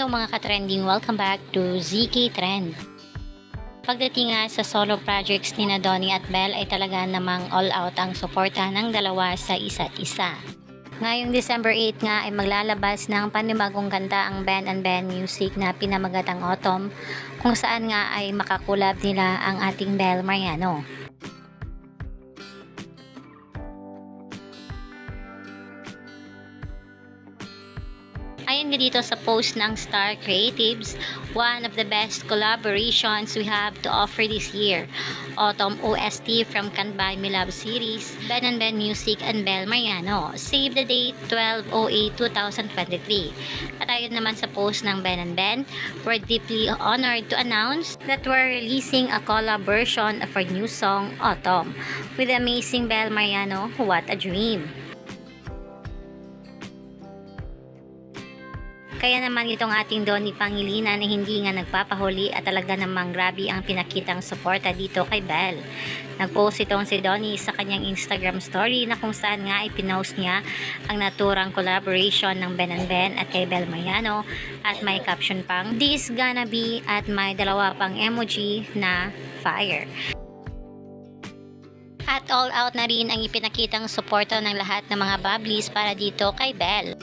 Hello mga ka-trending, welcome back to ZK Trend. Pagdating nga sa solo projects ni na Donnie at Belle ay talaga namang all out ang suporta ng dalawa sa isa't isa. Ngayong December 8 nga ay maglalabas ng panibagong kanta ang Ben and Ben Music na pinamagatang Autumn, kung saan nga ay makakulab nila ang ating Belle Mariano. Ayon nga dito sa post ng Star Creatives, one of the best collaborations we have to offer this year. Autumn OST from Can't Buy Me Love series, Ben and Ben Music and Belle Mariano. Save the date 12/08/2023. At ayon naman sa post ng Ben and Ben, we're deeply honored to announce that we're releasing a collab version of our new song, Autumn, with the amazing Belle Mariano, What a Dream. Kaya naman itong ating Donnie Pangilinan na hindi nga nagpapahuli at talaga namang grabe ang pinakitang suporta dito kay Belle. Nagpost itong si Donnie sa kanyang Instagram story na kung saan nga ipinost niya ang naturang collaboration ng Ben and Ben at kay Belle Mariano at may caption pang "This gonna be" at may dalawa pang emoji na fire. At all out na rin ang ipinakitang suporta ng lahat ng mga bablis para dito kay Belle.